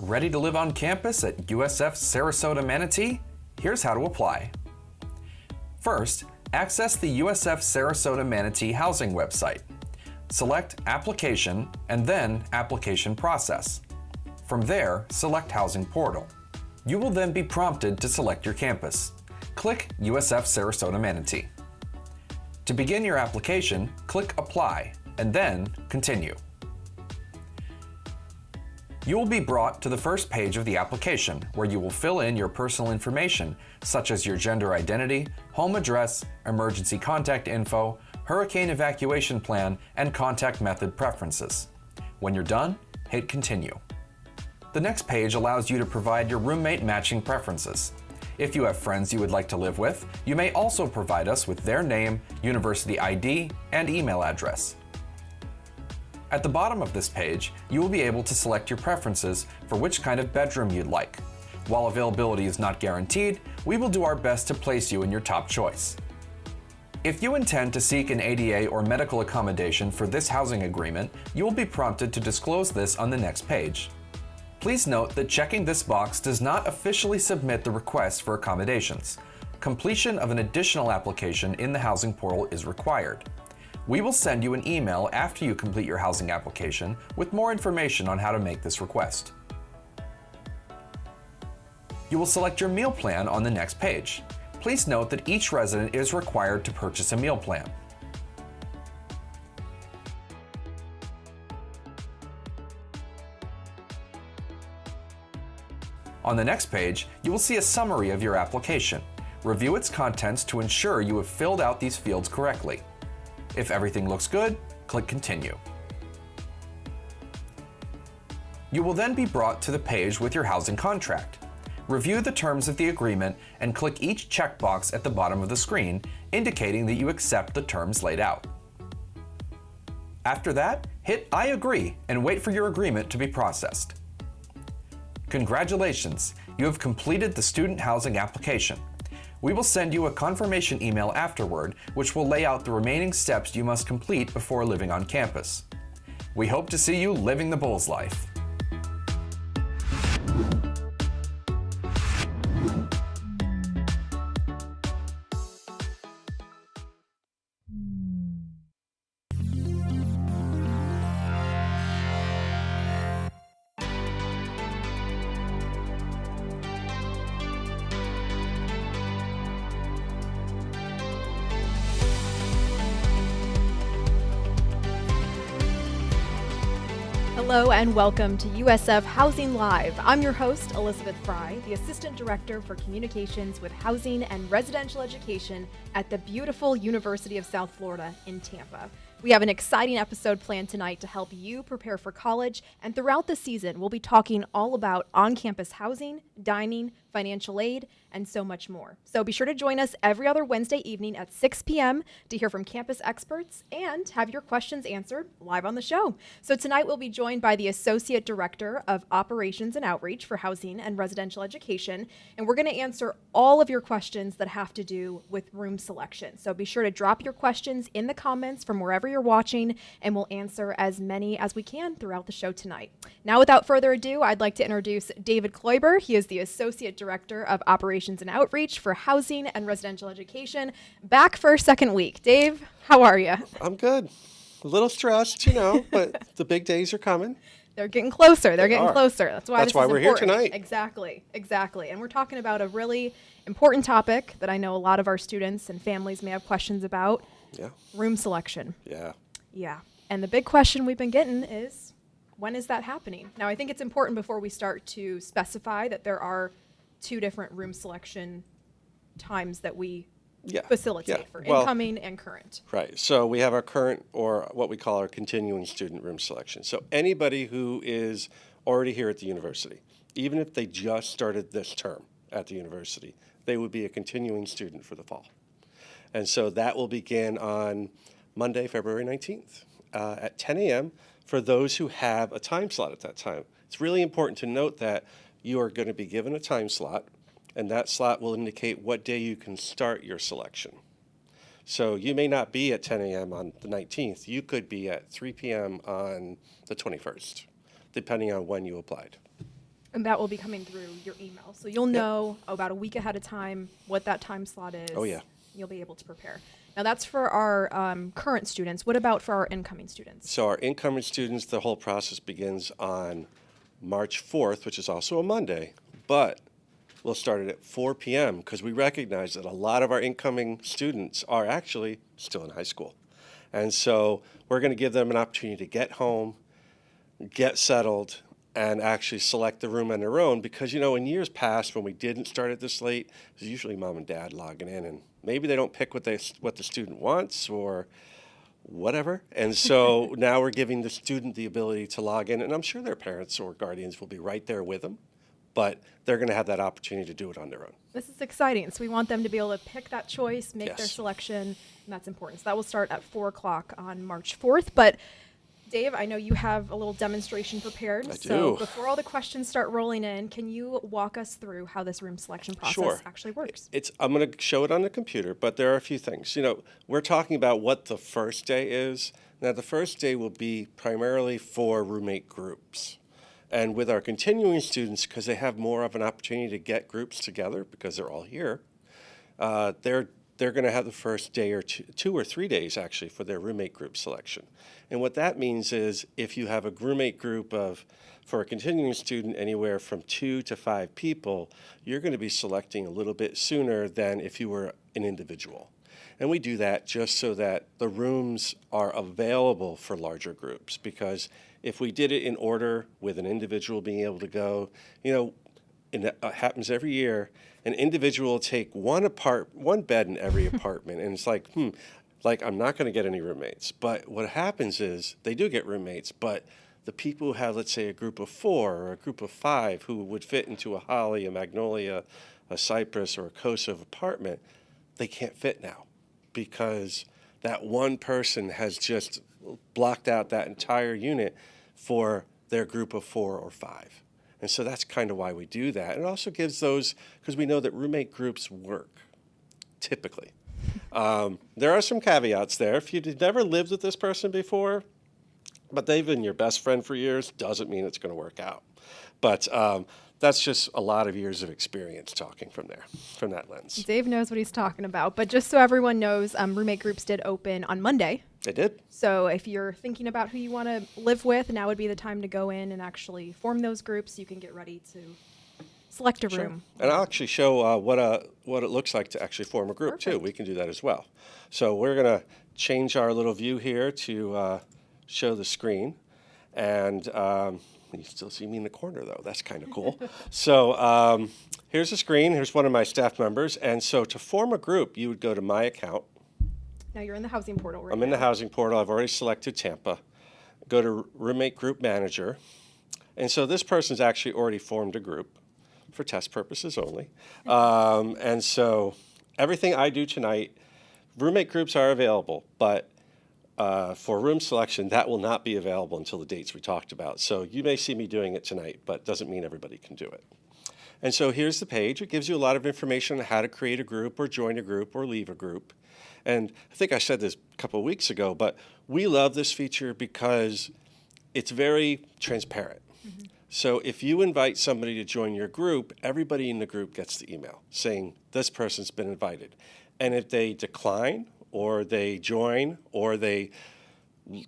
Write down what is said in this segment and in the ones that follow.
Ready to live on campus at USF Sarasota Manatee? Here's how to apply. First, access the USF Sarasota Manatee housing website. Select Application and then Application Process. From there, select Housing Portal. You will then be prompted to select your campus. Click USF Sarasota Manatee. To begin your application, click Apply and then Continue. You will be brought to the first page of the application, where you will fill in your personal information, such as your gender identity, home address, emergency contact info, hurricane evacuation plan, and contact method preferences. When you're done, hit Continue. The next page allows you to provide your roommate matching preferences. If you have friends you would like to live with, you may also provide us with their name, university ID, and email address. At the bottom of this page, you will be able to select your preferences for which kind of bedroom you'd like. While availability is not guaranteed, we will do our best to place you in your top choice. If you intend to seek an ADA or medical accommodation for this housing agreement, you will be prompted to disclose this on the next page. Please note that checking this box does not officially submit the request for accommodations. Completion of an additional application in the housing portal is required. We will send you an email after you complete your housing application with more information on how to make this request. You will select your meal plan on the next page. Please note that each resident is required to purchase a meal plan. On the next page, you will see a summary of your application. Review its contents to ensure you have filled out these fields correctly. If everything looks good, click Continue. You will then be brought to the page with your housing contract. Review the terms of the agreement and click each checkbox at the bottom of the screen, indicating that you accept the terms laid out. After that, hit I agree and wait for your agreement to be processed. Congratulations, you have completed the student housing application. We will send you a confirmation email afterward, which will lay out the remaining steps you must complete before living on campus. We hope to see you living the Bulls life. Hello and welcome to USF Housing Live. I'm your host, Elizabeth Fry, the Assistant Director for Communications with Housing and Residential Education at the beautiful University of South Florida in Tampa. We have an exciting episode planned tonight to help you prepare for college, and throughout the season, we'll be talking all about on-campus housing, dining, financial aid, and so much more. So be sure to join us every other Wednesday evening at 6 p.m. to hear from campus experts and have your questions answered live on the show. So tonight we'll be joined by the Associate Director of Operations and Outreach for Housing and Residential Education, and we're going to answer all of your questions that have to do with room selection. So be sure to drop your questions in the comments from wherever you're watching, and we'll answer as many as we can throughout the show tonight. Now, without further ado, I'd like to introduce David Kloiber. He is the Associate Director of Operations and Outreach for Housing and Residential Education, back for a second week. Dave, how are you? I'm good. A little stressed, but the big days are coming. They're getting closer. They're getting closer. That's why we're here tonight. Exactly. And we're talking about a really important topic that I know a lot of our students and families may have questions about. Yeah. Room selection. Yeah. And the big question we've been getting is, when is that happening? Now, I think it's important before we start to specify that there are two different room selection times that we facilitate for incoming and current. Right. So we have our current, or what we call our continuing student room selection. So anybody who is already here at the university, even if they just started this term at the university, they would be a continuing student for the fall. And so that will begin on Monday, February 19th at 10 a.m. for those who have a time slot at that time. It's really important to note that you are going to be given a time slot, and that slot will indicate what day you can start your selection. So you may not be at 10 a.m. on the 19th. You could be at 3 p.m. on the 21st, depending on when you applied. And that will be coming through your email. So you'll know about a week ahead of time what that time slot is. Oh, yeah. You'll be able to prepare. Now that's for our current students. What about for our incoming students? So our incoming students, the whole process begins on March 4th, which is also a Monday, but we'll start it at 4 p.m. because we recognize that a lot of our incoming students are actually still in high school. And so we're going to give them an opportunity to get home, get settled, and actually select the room on their own because, you know, in years past when we didn't start it this late, it was usually mom and dad logging in, and maybe they don't pick what the student wants or whatever. And so now we're giving the student the ability to log in, and I'm sure their parents or guardians will be right there with them, but they're going to have that opportunity to do it on their own. This is exciting. So we want them to be able to pick that choice, make their Yes. selection, and that's important. So that will start at 4 o'clock on March 4th. But Dave, I know you have a little demonstration prepared. I So do. before all the questions start rolling in, can you walk us through how this room selection process actually works? I'm going to show it on the computer, but there are a few things. You know, we're talking about what the first day is. Now, the first day will be primarily for roommate groups. And with our continuing students, because they have more of an opportunity to get groups together because they're all here, they're going to have the first day or 2 or 3 days actually for their roommate group selection. And what that means is if you have a roommate group for a continuing student, anywhere from 2 to 5 people, you're going to be selecting a little bit sooner than if you were an individual. And we do that just so that the rooms are available for larger groups, because if we did it in order with an individual being able to go, you know, and it happens every year, an individual will take one bed in every apartment, and it's like, I'm not going to get any roommates. But what happens is they do get roommates, but the people who have, let's say, a group of 4 or a group of 5 who would fit into a Holly, a Magnolia, a Cypress, or a Kosov apartment, they can't fit now because that one person has just blocked out that entire unit for their group of 4 or 5. And so that's kind of why we do that. It also gives those, because we know that roommate groups work, typically. There are some caveats there. If you've never lived with this person before, but they've been your best friend for years, doesn't mean it's going to work out. But that's just a lot of years of experience talking from that lens. Dave knows what he's talking about. But just so everyone knows, roommate groups did open on Monday. They did. So if you're thinking about who you want to live with, now would be the time to go in and actually form those groups. You can get ready to select a room. And I'll actually show what it looks like to actually form a group, too. We can do that as well. So we're going to change our little view here to show the screen. And you still see me in the corner, though. That's kind of cool. So here's the screen. Here's one of my staff members. And so to form a group, you would go to My Account. Now you're in the housing portal right I'm in the housing portal. I've already selected Tampa. Go to Roommate Group Manager. And so this person's actually already formed a group for test purposes only. And so everything I do tonight, roommate groups are available, but for room selection, that will not be available until the dates we talked about. So you may see me doing it tonight, but doesn't mean everybody can do it. And so here's the page. It gives you a lot of information on how to create a group or join a group or leave a group. And I think I said this a couple of weeks ago, but we love this feature because it's very transparent. Mm-hmm. So if you invite somebody to join your group, everybody in the group gets the email saying this person's been invited. And if they decline or they join or they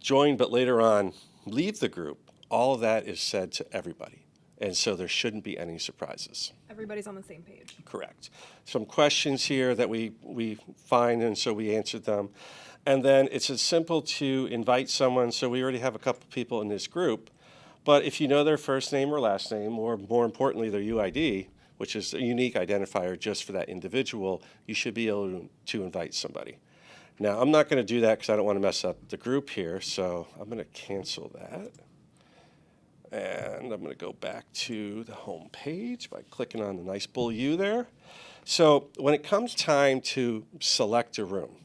join but later on leave the group, all of that is said to everybody. And so there shouldn't be any surprises. Everybody's on the same page. Correct. Some questions here that we find, and so we answered them. And then it's as simple to invite someone. So we already have a couple people in this group. But if you know their first name or last name, or more importantly, their UID, which is a unique identifier just for that individual, you should be able to invite somebody. Now, I'm not going to do that because I don't want to mess up the group here. So I'm going to cancel that. And I'm going to go back to the home page by clicking on the nice bull U there. So when it comes time to select a room,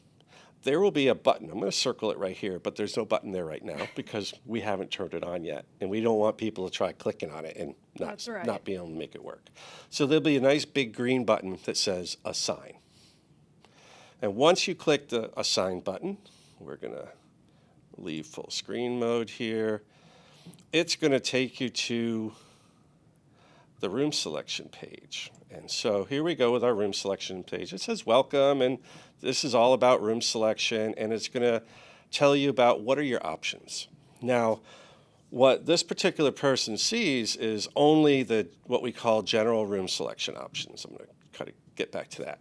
there will be a button. I'm going to circle it right here, but there's no button there right now because we haven't turned it on yet. And we don't want people to try clicking on it and not be able to make it work. So there'll be a nice big green button that says Assign. And once you click the Assign button, we're going to leave full screen mode here. It's going to take you to the room selection page. And so here we go with our room selection page. It says welcome, and this is all about room selection, and it's going to tell you about what are your options. Now, what this particular person sees is only what we call general room selection options. I'm going to kind of get back to that.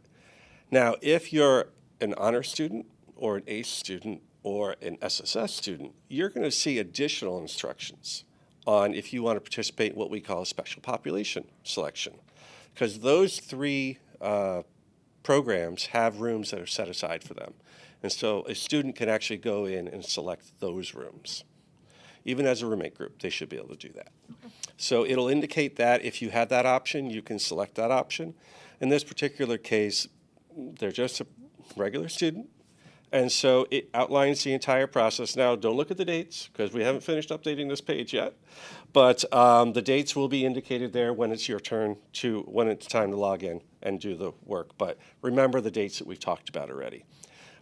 Now, if you're an honor student or an ACE student or an SSS student, you're going to see additional instructions on if you want to participate in what we call a special population selection, because those three programs have rooms that are set aside for them. And so a student can actually go in and select those rooms. Even as a roommate group, they should be able to do that. Okay. So it'll indicate that if you have that option, you can select that option. In this particular case, they're just a regular student. And so it outlines the entire process. Now, don't look at the dates, because we haven't finished updating this page yet. But the dates will be indicated there when it's your turn when it's time to log in and do the work. But remember the dates that we've talked about already.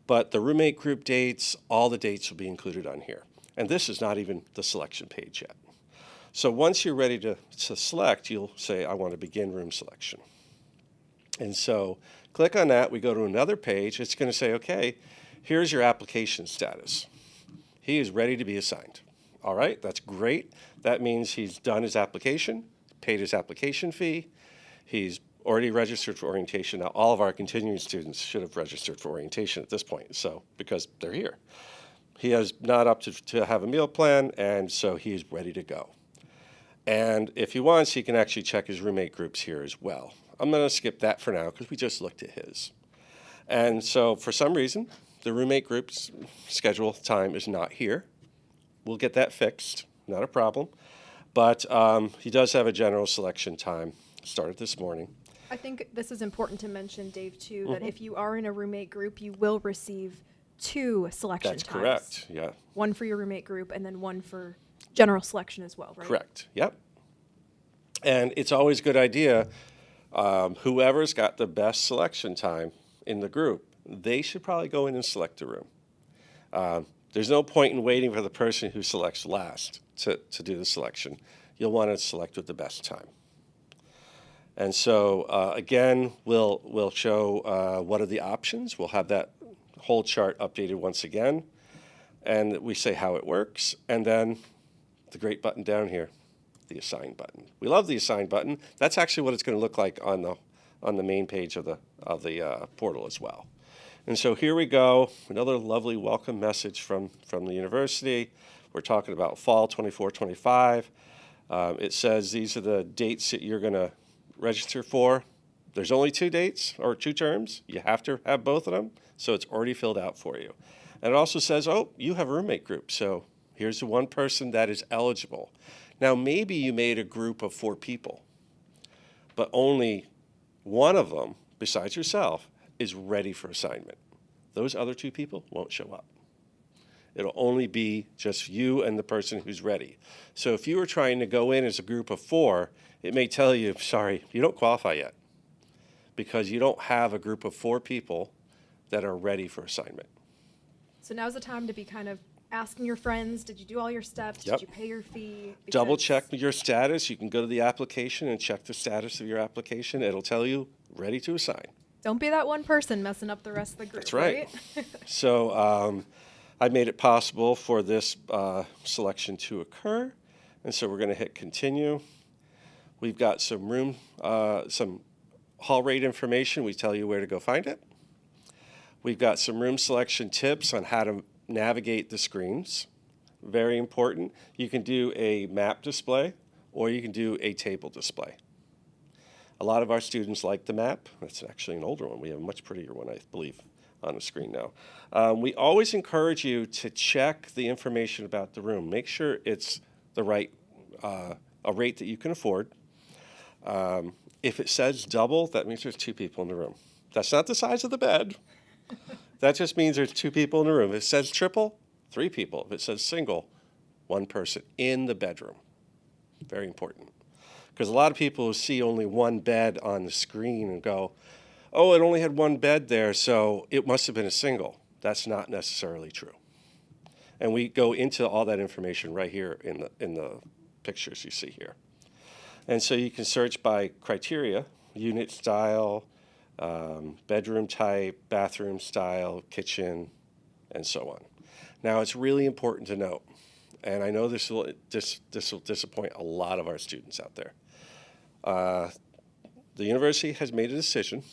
But the roommate group dates, all the dates will be included on here. And this is not even the selection page yet. So once you're ready to select, you'll say, I want to begin room selection. And so click on that. We go to another page. It's going to say, okay, here's your application status. He is ready to be assigned. All right, that's great. That means he's done his application, paid his application fee. He's already registered for orientation. Now, all of our continuing students should have registered for orientation at this point, so because they're here. He has not up to have a meal plan, and so he's ready to go. And if he wants, he can actually check his roommate groups here as well. I'm going to skip that for now because we just looked at his. And so for some reason, the roommate group's schedule time is not here. We'll get that fixed, not a problem. But he does have a general selection time, started this morning. I think this is important to mention, Dave, too, that if you are in a roommate group, you will receive 2 selection times. That's correct, yeah. One for your roommate group and then one for general selection as well, right? Correct, yep. And it's always a good idea, whoever's got the best selection time in the group, they should probably go in and select a room. There's no point in waiting for the person who selects last to do the selection. You'll want to select with the best time. And so, again, we'll show what are the options. We'll have that whole chart updated once again. And we say how it works. And then the great button down here, the Assign button. We love the Assign button. That's actually what it's going to look like on the main page of the portal as well. And so here we go, another lovely welcome message from the university. We're talking about fall 24-25. It says these are the dates that you're going to register for. There's only 2 dates or 2 terms. You have to have both of them, so it's already filled out for you. And it also says, oh, you have a roommate group, so here's the one person that is eligible. Now, maybe you made a group of 4 people, but only one of them, besides yourself, is ready for assignment. Those other 2 people won't show up. It'll only be just you and the person who's ready. So if you were trying to go in as a group of 4, it may tell you, sorry, you don't qualify yet because you don't have a group of 4 people that are ready for assignment. So now's the time to be kind of asking your friends, did you do all your steps? Yep. Did you pay your fee? Double check your status. You can go to the application and check the status of your application. It'll tell you ready to assign. Don't be that one person messing up the rest of the group. That's right. So I made it possible for this selection to occur. And so we're going to hit continue. We've got some some hall rate information. We tell you where to go find it. We've got some room selection tips on how to navigate the screens. Very important. You can do a map display or you can do a table display. A lot of our students like the map. That's actually an older one. We have a much prettier one, I believe, on the screen now. We always encourage you to check the information about the room. Make sure it's the right a rate that you can afford. If it says double, that means there's 2 people in the room. That's not the size of the bed. That just means there's 2 people in the room. If it says triple, 3 people. If it says single, 1 person in the bedroom. Very important. Because a lot of people who see only 1 bed on the screen and go, oh, it only had 1 bed there, so it must have been a single. That's not necessarily true. And we go into all that information right here in the pictures you see here. And so you can search by criteria, unit style, bedroom type, bathroom style, kitchen, and so on. Now, it's really important to note, and I know this will disappoint a lot of our students out there. The university has made a decision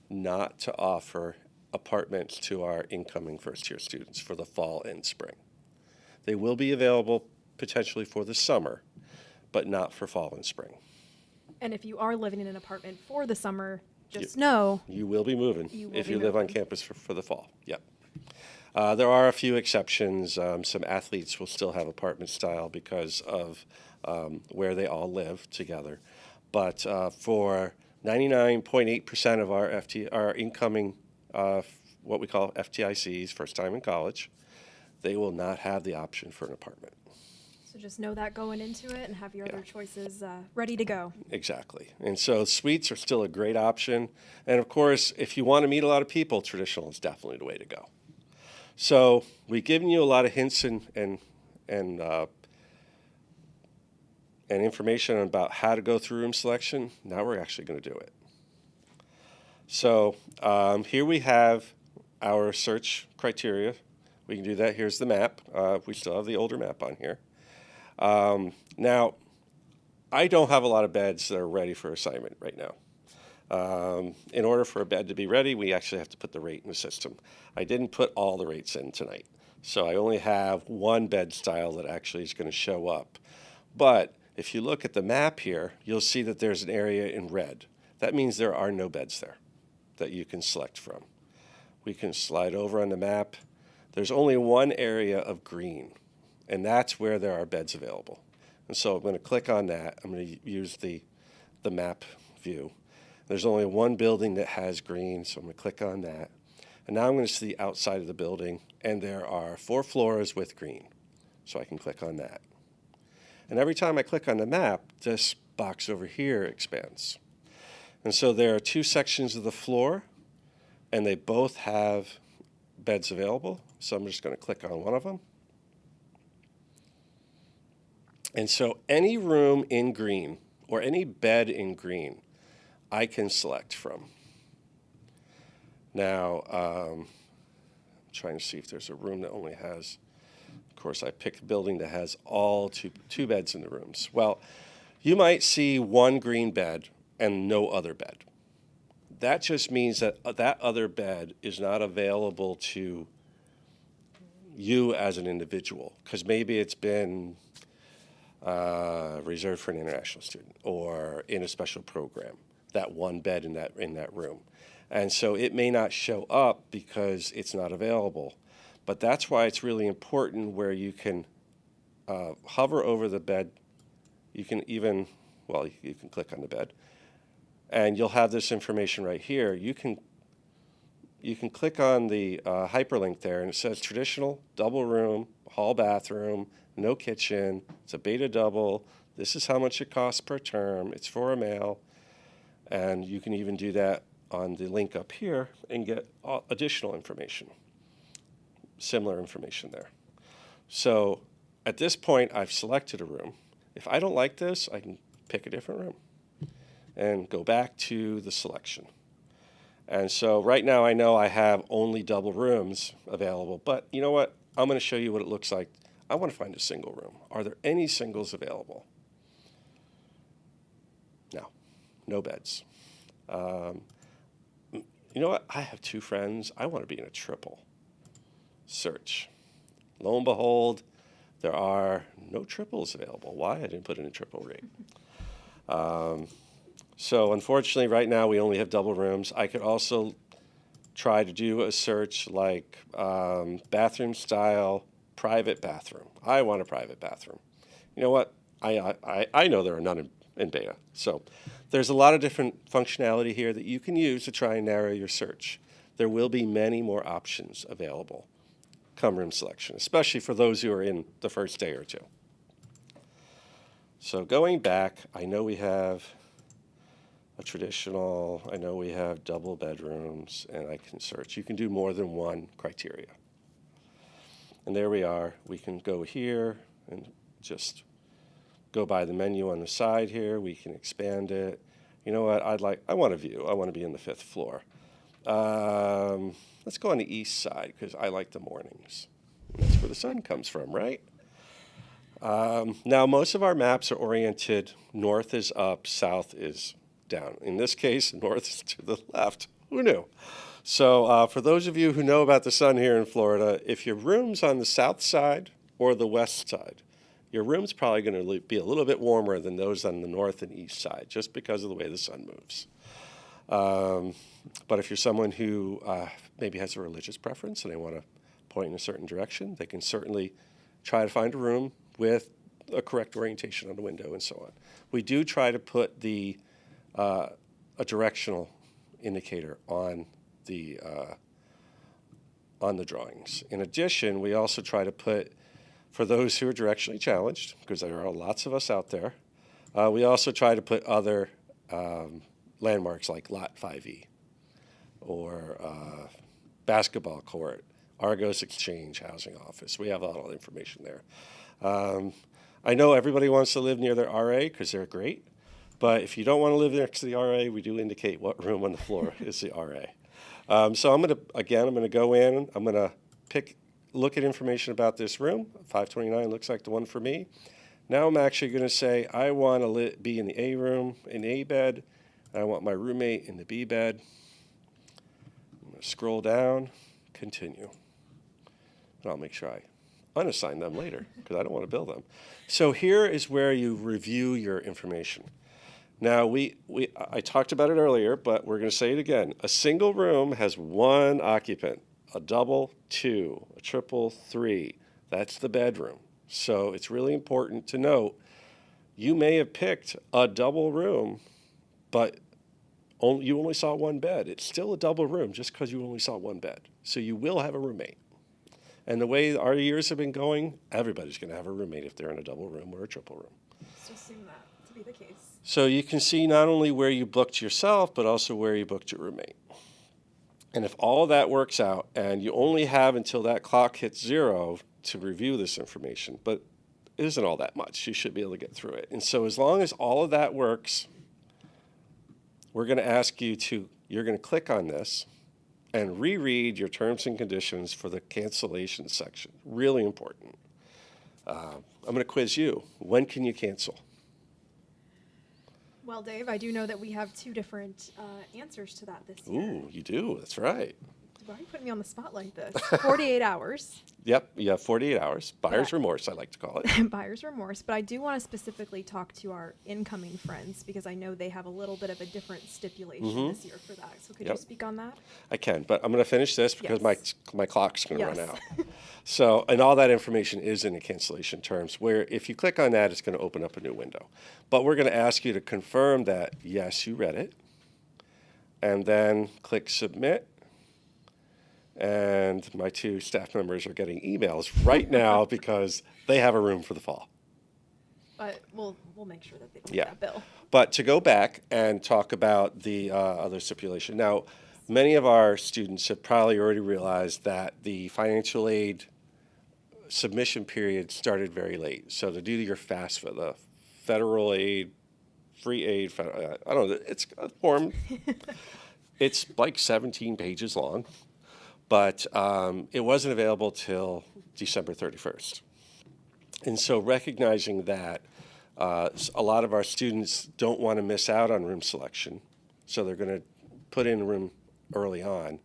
not to offer apartments to our incoming first-year students for the fall and spring. They will be available potentially for the summer, but not for fall and spring. And if you are living in an apartment for the summer, just know you will be moving if you live on moving. campus for the fall. Yep. There are a few exceptions. Some athletes will still have apartment style because of where they all live together. But for 99.8% of our incoming, what we call FTICs, first time in college, they will not have the option for an apartment. So just know that going into it and have your other choices ready to go. Exactly. And so suites are still a great option. And of course, if you want to meet a lot of people, traditional is definitely the way to go. So we've given you a lot of hints and information about how to go through room selection. Now we're actually going to do it. So here we have our search criteria. We can do that. Here's the map. We still have the older map on here. Now, I don't have a lot of beds that are ready for assignment right now. In order for a bed to be ready, we actually have to put the rate in the system. I didn't put all the rates in tonight, so I only have one bed style that actually is going to show up. But if you look at the map here, you'll see that there's an area in red. That means there are no beds there that you can select from. We can slide over on the map. There's only one area of green, and that's where there are beds available. And so I'm going to click on that. I'm going to use the map view. There's only one building that has green, so I'm going to click on that. And now I'm going to see the outside of the building, and there are 4 floors with green. So I can click on that. And every time I click on the map, this box over here expands. And so there are 2 sections of the floor, and they both have beds available. So I'm just going to click on one of them. And so any room in green, or any bed in green, I can select from. Now, I'm trying to see if there's a room that only has, of course, I picked a building that has all two beds in the rooms. Well, you might see one green bed and no other bed. That just means that that other bed is not available to you as an individual, because maybe it's been reserved for an international student or in a special program, that one bed in that room. And so it may not show up because it's not available. But that's why it's really important where you can hover over the bed. You can even, well, you can click on the bed. And you'll have this information right here. You can click on the hyperlink there, and it says traditional, double room, hall bathroom, no kitchen. It's a beta double. This is how much it costs per term. It's for a male. And you can even do that on the link up here and get additional information, similar information there. So at this point, I've selected a room. If I don't like this, I can pick a different room and go back to the selection. And so right now I know I have only double rooms available, but you know what? I'm going to show you what it looks like. I want to find a single room. Are there any singles available? No beds. You know what? I have 2 friends. I want to be in a triple. Search. Lo and behold, there are no triples available. Why? I didn't put in a triple rate. So unfortunately, right now we only have double rooms. I could also try to do a search like bathroom style, private bathroom. I want a private bathroom. You know what? I know there are none in beta. So there's a lot of different functionality here that you can use to try and narrow your search. There will be many more options available come room selection, especially for those who are in the first day or 2. So going back, I know we have a traditional, I know we have double bedrooms, and I can search. You can do more than one criteria. And there we are. We can go here and just go by the menu on the side here. We can expand it. You know what? I want a view. I want to be in the 5th floor. Let's go on the east side because I like the mornings. That's where the sun comes from, right? Now, most of our maps are oriented north is up, south is down. In this case, north is to the left. Who knew? So for those of you who know about the sun here in Florida, if your room's on the south side or the west side, your room's probably going to be a little bit warmer than those on the north and east side, just because of the way the sun moves. But if you're someone who maybe has a religious preference and they want to point in a certain direction, they can certainly try to find a room with a correct orientation on the window and so on. We do try to put a directional indicator on the drawings. In addition, we also try to put, for those who are directionally challenged, because there are lots of us out there, we also try to put other landmarks like Lot 5E or basketball court, Argos Exchange Housing Office. We have all the information there. I know everybody wants to live near their RA because they're great, but if you don't want to live next to the RA, we do indicate what room on the floor is the RA. So I'm going to go in, I'm going to look at information about this room. 529 looks like the one for me. Now I'm actually going to say I want to be in the A room, in the A bed, and I want my roommate in the B bed. I'm going to scroll down, continue. And I'll make sure I unassign them later because I don't want to bill them. So here is where you review your information. Now, I talked about it earlier, but we're going to say it again. A single room has one occupant, a double, 2, a triple, 3. That's the bedroom. So it's really important to note you may have picked a double room, but you only saw one bed. It's still a double room just because you only saw one bed. So you will have a roommate. And the way our years have been going, everybody's going to have a roommate if they're in a double room or a triple room. Let's assume that to be the case. So you can see not only where you booked yourself, but also where you booked your roommate. And if all of that works out, and you only have until that clock hits 0 to review this information, but it isn't all that much. You should be able to get through it. And so as long as all of that works, we're going to ask you're going to click on this and reread your terms and conditions for the cancellation section. Really important. I'm going to quiz you. When can you cancel? Well, Dave, I do know that we have 2 different answers to that this year. Ooh, you do. That's right. Why are you putting me on the spot like this? 48 hours. Yep, you have 48 hours. Buyer's remorse, I like to call it. Buyer's remorse. But I do want to specifically talk to our incoming friends because I know they have a little bit of a different stipulation this year for that. So could you speak on that? I can, but I'm going to finish this because Yes. my clock's going to run Yes. out. So, and all that information is in the cancellation terms, where if you click on that, it's going to open up a new window. But we're going to ask you to confirm that, yes, you read it, and then click Submit. And my 2 staff members are getting emails right now because they have a room for the fall. But we'll make sure that they don't get that bill. But to go back and talk about the other stipulation. Now, many of our students have probably already realized that the financial aid submission period started very late. So to do your FAFSA, the federal aid, free aid, I don't know, it's a form. It's like 17 pages long. But it wasn't available till December 31st. And so recognizing that a lot of our students don't want to miss out on room selection, so they're going to put in a room early on.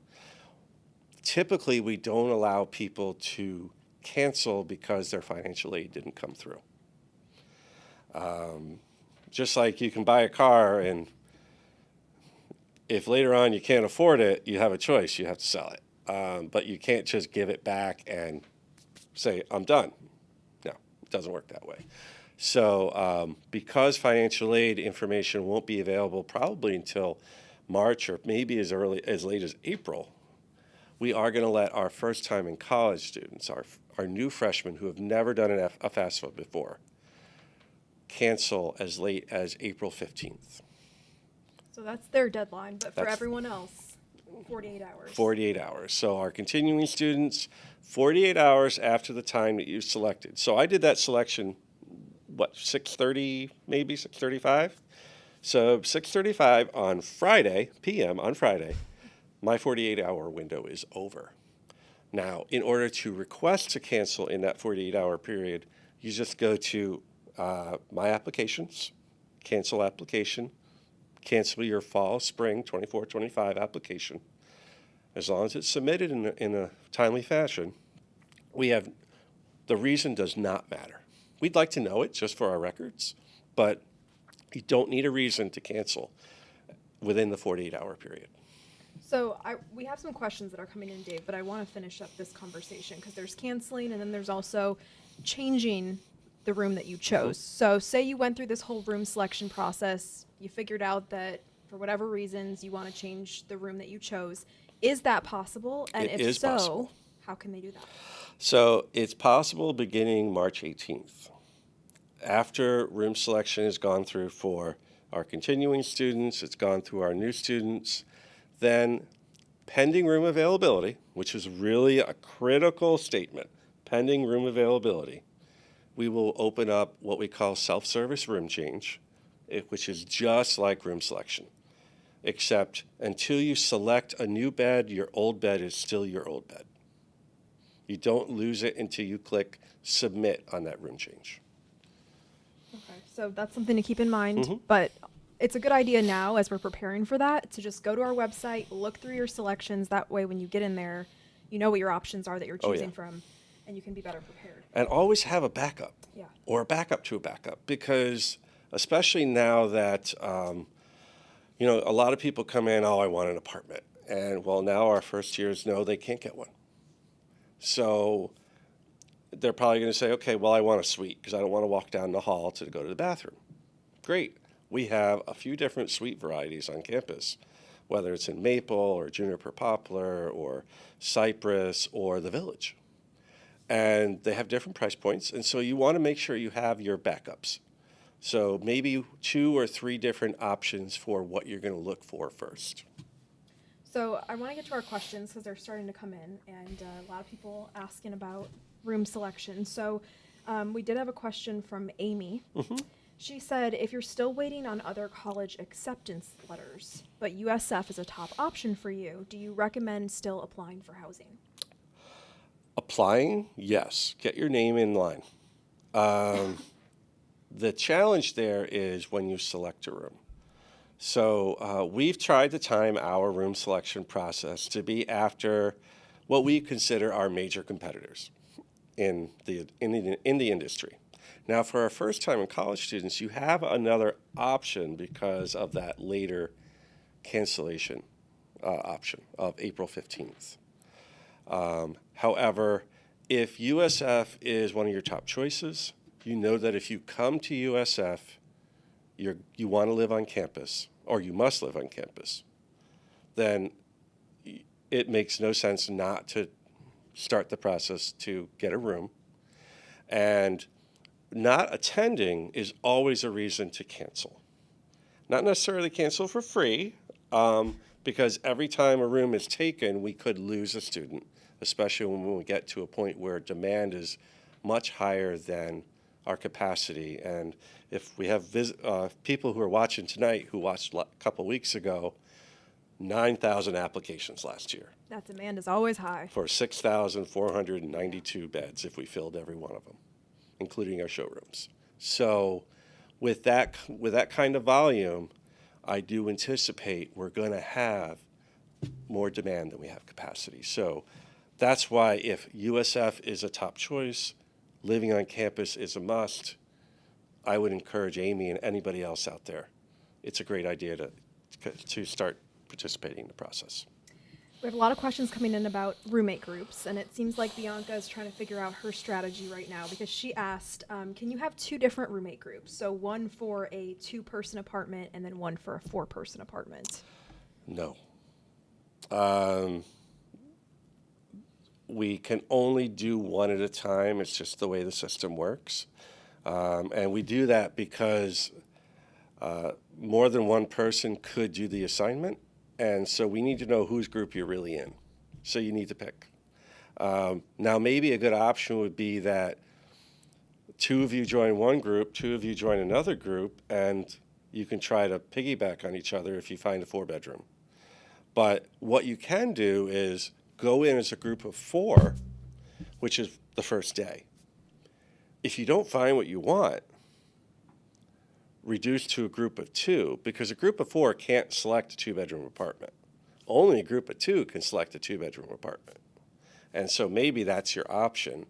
Typically, we don't allow people to cancel because their financial aid didn't come through. Just like you can buy a car, and if later on you can't afford it, you have a choice. You have to sell it. But you can't just give it back and say, I'm done. No, it doesn't work that way. So because financial aid information won't be available probably until March or maybe as late as April, we are going to let our first time in college students, our new freshmen who have never done a FAFSA before, cancel as late as April 15th. So that's their deadline, but for everyone else, 48 hours. 48 hours. So our continuing students, 48 hours after the time that you selected. So I did that selection 6:30, maybe 6:35. So 6:35 on Friday, p.m. on Friday, my 48-hour window is over. Now, in order to request to cancel in that 48-hour period, you just go to My Applications, Cancel Application, cancel your fall, spring 24-25 application. As long as it's submitted in a timely fashion, the reason does not matter. We'd like to know it just for our records, but you don't need a reason to cancel within the 48-hour period. So we have some questions that are coming in, Dave, but I want to finish up this conversation because there's canceling and then there's also changing the room that you chose. So say you went through this whole room selection process, you figured out that for whatever reasons you want to change the room that you chose. Is that possible? And It if is so, possible. how can they do that? So it's possible beginning March 18th. After room selection has gone through for our continuing students, it's gone through our new students, then pending room availability, which is really a critical statement, pending room availability, we will open up what we call self-service room change, which is just like room selection, except until you select a new bed, your old bed is still your old bed. You don't lose it until you click submit on that room change. Okay, so that's something to keep in mind, but it's a good idea now as we're preparing for that to just go to our website, look through your selections. That way, when you get in there, you know what your options are that you're choosing from, and you can be better prepared. And always have a backup, or a backup to a backup, because especially now that, a lot of people come in, oh, I want an apartment. And well, now our first years know they can't get one. So they're probably going to say, okay, well, I want a suite because I don't want to walk down the hall to go to the bathroom. Great. We have a few different suite varieties on campus, whether it's in maple or juniper poplar or cypress or the village. And they have different price points. And so you want to make sure you have your backups. So maybe 2 or 3 different options for what you're going to look for first. So I want to get to our questions because they're starting to come in, and a lot of people asking about room selection. So we did have a question from Amy. She said, if you're still waiting on other college acceptance letters, but USF is a top option for you, do you recommend still applying for housing? Applying, yes. Get your name in line. The challenge there is when you select a room. So we've tried to time our room selection process to be after what we consider our major competitors in the industry. Now, for our first-time in college students, you have another option because of that later cancellation option of April 15th. However, if USF is one of your top choices, you know that if you come to USF, you want to live on campus, or you must live on campus, then it makes no sense not to start the process to get a room. And not attending is always a reason to cancel. Not necessarily cancel for free, because every time a room is taken, we could lose a student, especially when we get to a point where demand is much higher than our capacity. And if we have people who are watching tonight who watched a couple weeks ago, 9,000 applications last year. That demand is always high. For 6,492 beds if we filled every one of them, including our showrooms. So with that kind of volume, I do anticipate we're going to have more demand than we have capacity. So that's why if USF is a top choice, living on campus is a must, I would encourage Amy and anybody else out there. It's a great idea to start participating in the process. We have a lot of questions coming in about roommate groups, and it seems like Bianca is trying to figure out her strategy right now because she asked, can you have 2 different roommate groups? So one for a 2-person apartment and then one for a 4-person apartment. No. We can only do one at a time. It's just the way the system works. And we do that because more than one person could do the assignment. And so we need to know whose group you're really in. So you need to pick. Now, maybe a good option would be that two of you join one group, two of you join another group, and you can try to piggyback on each other if you find a 4-bedroom. But what you can do is go in as a group of 4, which is the first day. If you don't find what you want, reduce to a group of 2, because a group of 4 can't select a 2-bedroom apartment. Only a group of 2 can select a 2-bedroom apartment. And so maybe that's your option.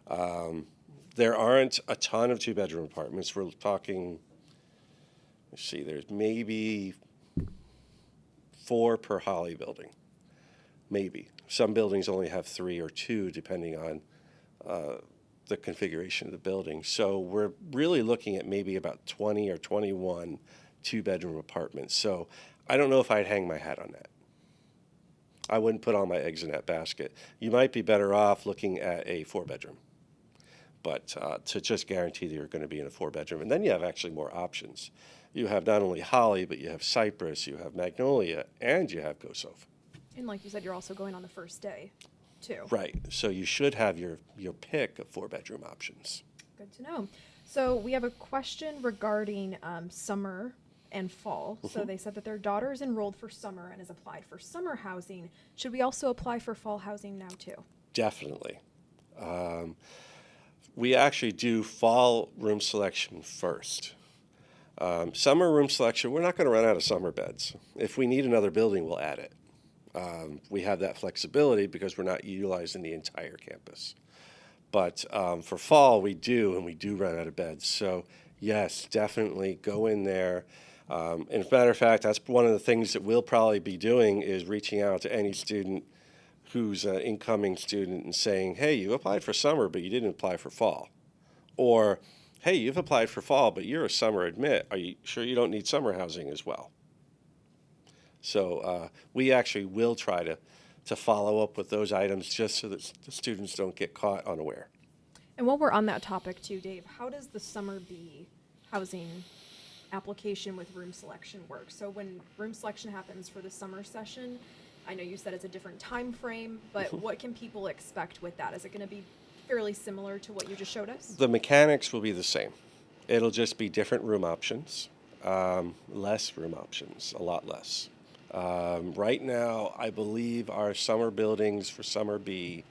There aren't a ton of 2-bedroom apartments. We're talking, let's see, there's maybe 4 per Holly building. Maybe. Some buildings only have 3 or 2, depending on the configuration of the building. So we're really looking at maybe about 20 or 21 2-bedroom apartments. So I don't know if I'd hang my hat on that. I wouldn't put all my eggs in that basket. You might be better off looking at a 4-bedroom, but to just guarantee that you're going to be in a 4-bedroom. And then you have actually more options. You have not only Holly, but you have Cypress, you have Magnolia, and you have Gosov. And like you said, you're also going on the first day, too. Right. So you should have your pick of 4-bedroom options. Good to know. So we have a question regarding summer and fall. So they said that their daughter is enrolled for summer and has applied for summer housing. Should we also apply for fall housing now, too? Definitely. We actually do fall room selection first. Summer room selection, we're not going to run out of summer beds. If we need another building, we'll add it. We have that flexibility because we're not utilizing the entire campus. But for fall, we do, and we do run out of beds. So yes, definitely go in there. And as a matter of fact, that's one of the things that we'll probably be doing is reaching out to any student who's an incoming student and saying, hey, you applied for summer, but you didn't apply for fall. Or, hey, you've applied for fall, but you're a summer admit. Are you sure you don't need summer housing as well? So we actually will try to follow up with those items just so that the students don't get caught unaware. And while we're on that topic too, Dave, how does the summer B housing application with room selection work? So when room selection happens for the summer session, I know you said it's a different time frame, but what can people expect with that? Is it going to be fairly similar to what you just showed us? The mechanics will be the same. It'll just be different room options, less room options, a lot less. Right now, I believe our summer buildings for Summer B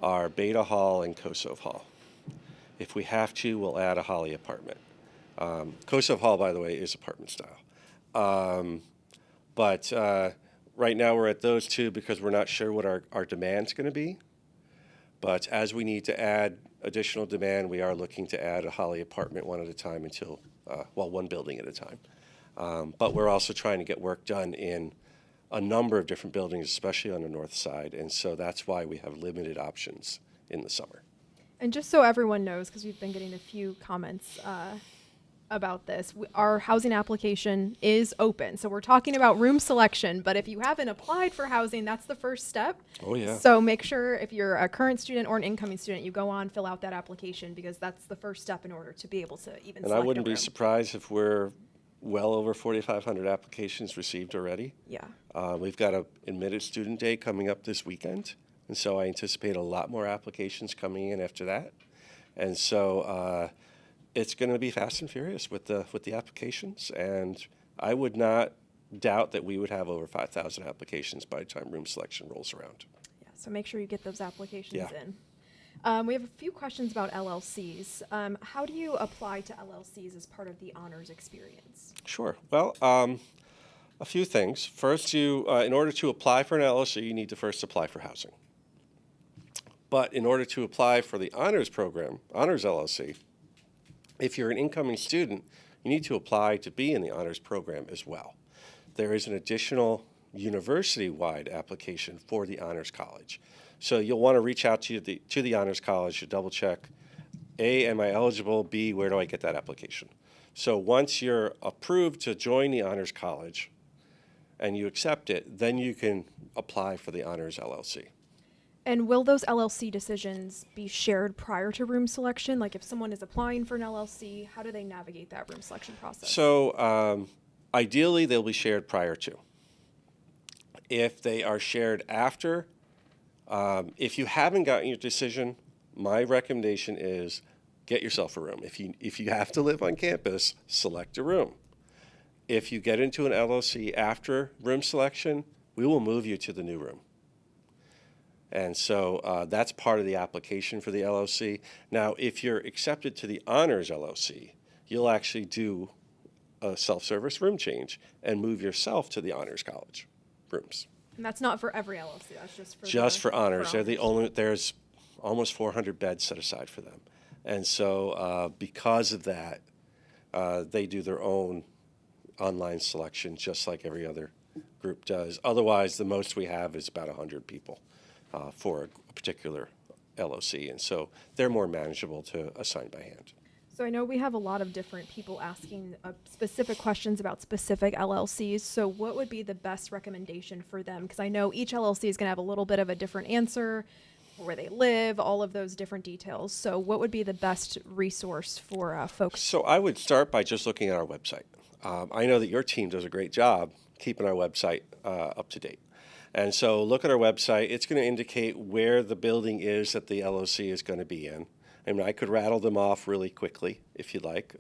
are Beta Hall and Kosov Hall. If we have to, we'll add a Holly apartment. Kosov Hall, by the way, is apartment style. But right now we're at those 2 because we're not sure what our demand's going to be. But as we need to add additional demand, we are looking to add a Holly apartment one at a time until, one building at a time. But we're also trying to get work done in a number of different buildings, especially on the north side. And so that's why we have limited options in the summer. And just so everyone knows, because we've been getting a few comments about this, our housing application is open. So we're talking about room selection, but if you haven't applied for housing, that's the first step. Oh, yeah. So make sure if you're a current student or an incoming student, you go on, fill out that application, because that's the first step in order to be able to even And select I wouldn't a room. be surprised if we're well over 4,500 applications received already. Yeah. We've got an admitted student day coming up this weekend, and so I anticipate a lot more applications coming in after that. And so it's going to be fast and furious with the applications, and I would not doubt that we would have over 5,000 applications by the time room selection rolls around. Yeah. So make sure you get those applications Yeah. in. We have a few questions about LLCs. How do you apply to LLCs as part of the honors experience? Sure. Well, a few things. First, in order to apply for an LLC, you need to first apply for housing. But in order to apply for the honors program, honors LLC, if you're an incoming student, you need to apply to be in the honors program as well. There is an additional university-wide application for the honors college. So you'll want to reach out to the honors college to double check, A, am I eligible? B, where do I get that application? So once you're approved to join the honors college and you accept it, then you can apply for the honors LLC. And will those LLC decisions be shared prior to room selection? Like if someone is applying for an LLC, how do they navigate that room selection process? So ideally, they'll be shared prior to. If they are shared after, if you haven't gotten your decision, my recommendation is get yourself a room. If you have to live on campus, select a room. If you get into an LLC after room selection, we will move you to the new room. And so that's part of the application for the LLC. Now, if you're accepted to the Honors LLC, you'll actually do a self-service room change and move yourself to the Honors College rooms. And that's not for every LLC. That's just for For Honors. They're the only. There's almost 400 beds set aside for them, and so because of that, they do their own online selection, just like every other group does. Otherwise, the most we have is about 100 people for a particular LOC, and so they're more manageable to assign by hand. So I know we have a lot of different people asking specific questions about specific LLCs. So what would be the best recommendation for them? Because I know each LLC is going to have a little bit of a different answer, where they live, all of those different details. So what would be the best resource for folks? So I would start by just looking at our website. I know that your team does a great job keeping our website up to date. And so look at our website. It's going to indicate where the building is that the LOC is going to be in. I mean, I could rattle them off really quickly if you like.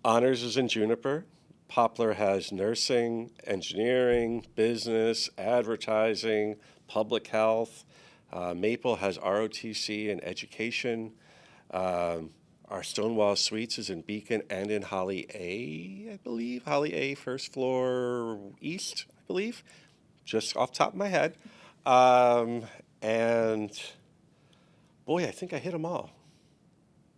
Honors is in Juniper. Poplar has nursing, engineering, business, advertising, public health. Maple has ROTC and education. Our Stonewall Suites is in Beacon and in Holly A, I believe. Holly A, first floor east, I believe, just off the top of my head. And boy, I think I hit them all.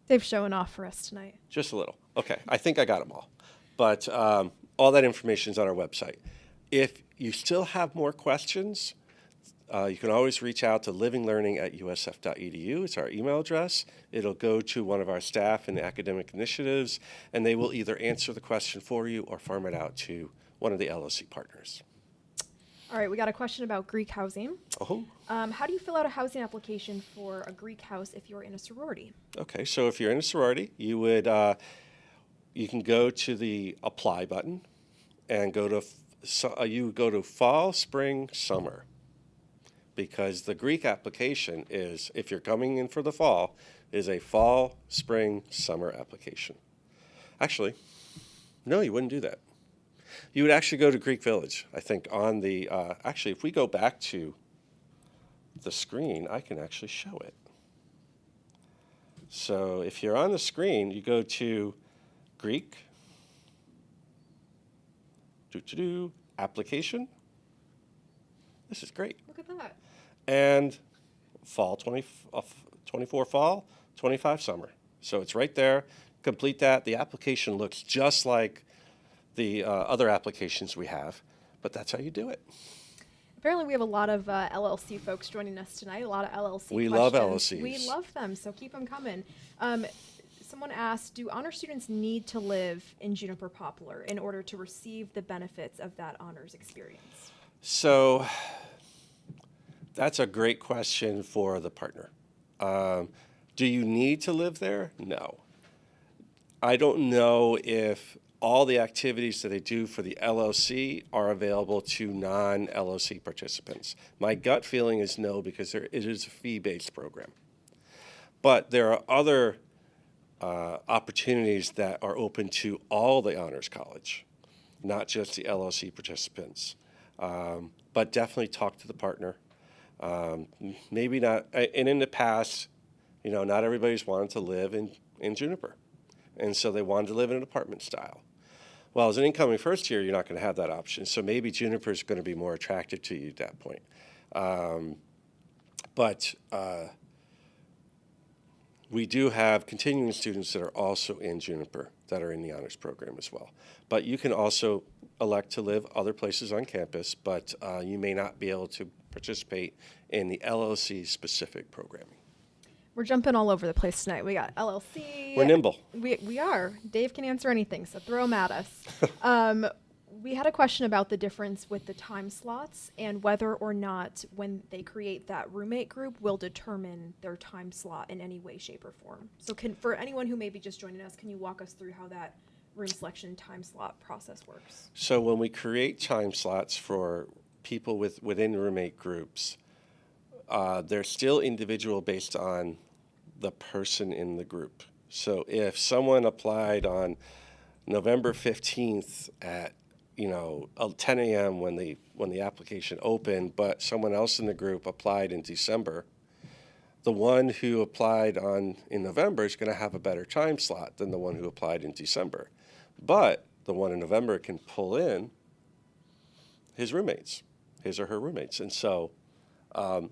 Dave's showing off for us tonight. Just a little. Okay, I think I got them all. But all that information is on our website. If you still have more questions, you can always reach out to livinglearning@usf.edu. It's our email address. It'll go to one of our staff in the academic initiatives, and they will either answer the question for you or farm it out to one of the LOC partners. All right, we got a question about Greek housing. Oh. How do you fill out a housing application for a Greek house if you're in a sorority? Okay, so if you're in a sorority, you would you can go to the apply button and go to fall, spring, summer, because the Greek application is, if you're coming in for the fall, is a fall, spring, summer application. Actually, no, you wouldn't do that. You would actually go to Greek Village, I think, on the, actually, if we go back to the screen, I can actually show it. So if you're on the screen, you go to Greek, application. This is great. Look at that. And fall 24 fall, 25 summer. So it's right there. Complete that. The application looks just like the other applications we have, but that's how you do it. Apparently we have a lot of LLC folks joining us tonight, a lot of LLC We questions. love LLCs. We love them, so keep them coming. Someone asked, do honor students need to live in Juniper Poplar in order to receive the benefits of that honors experience? So that's a great question for the partner. Do you need to live there? No. I don't know if all the activities that they do for the LOC are available to non-LOC participants. My gut feeling is no, because it is a fee-based program. But there are other opportunities that are open to all the Honors College, not just the LOC participants. But definitely talk to the partner. Maybe not, and in the past, not everybody's wanted to live in Juniper. And so they wanted to live in an apartment style. Well, as an incoming first year, you're not going to have that option. So maybe Juniper is going to be more attractive to you at that point. But we do have continuing students that are also in Juniper that are in the honors program as well. But you can also elect to live other places on campus, but you may not be able to participate in the LLC specific programming. We're jumping all over the place tonight. We got LLC. We're nimble. We are. Dave can answer anything, so throw them at us. We had a question about the difference with the time slots and whether or not when they create that roommate group will determine their time slot in any way, shape, or form. So for anyone who may be just joining us, can you walk us through how that room selection time slot process works? So when we create time slots for people within roommate groups, they're still individual based on the person in the group. So if someone applied on November 15th at 10 a.m. when the application opened, but someone else in the group applied in December, the one who applied in November is going to have a better time slot than the one who applied in December. But the one in November can pull in his roommates, his or her roommates. And so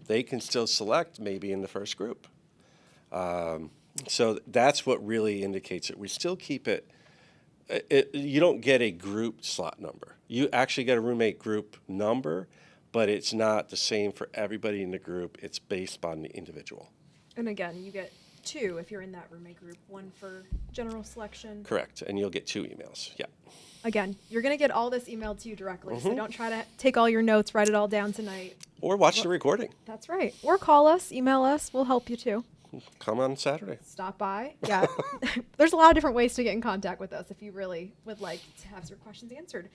they can still select maybe in the first group. So that's what really indicates it. We still keep it. You don't get a group slot number. You actually get a roommate group number, but it's not the same for everybody in the group. It's based on the individual. And again, you get 2 if you're in that roommate group, 1 for general selection. Correct, and you'll get 2 emails. Yeah. Again, you're going to get all this emailed to you directly, so don't try to take all your notes, write it all down tonight. Or watch the recording. That's right. Or call us, email us. We'll help you too. Come on Saturday. Stop by. Yeah. There's a lot of different ways to get in contact with us if you really would like to have your questions answered.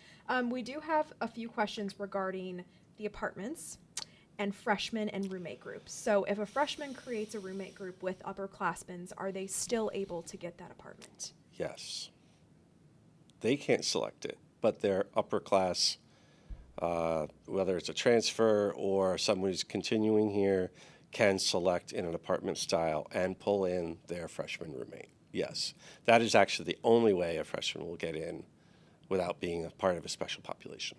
We do have a few questions regarding the apartments and freshmen and roommate groups. So if a freshman creates a roommate group with upperclassmen, are they still able to get that apartment? Yes. They can't select it, but their upper class, whether it's a transfer or someone who's continuing here, can select in an apartment style and pull in their freshman roommate. Yes. That is actually the only way a freshman will get in without being a part of a special population.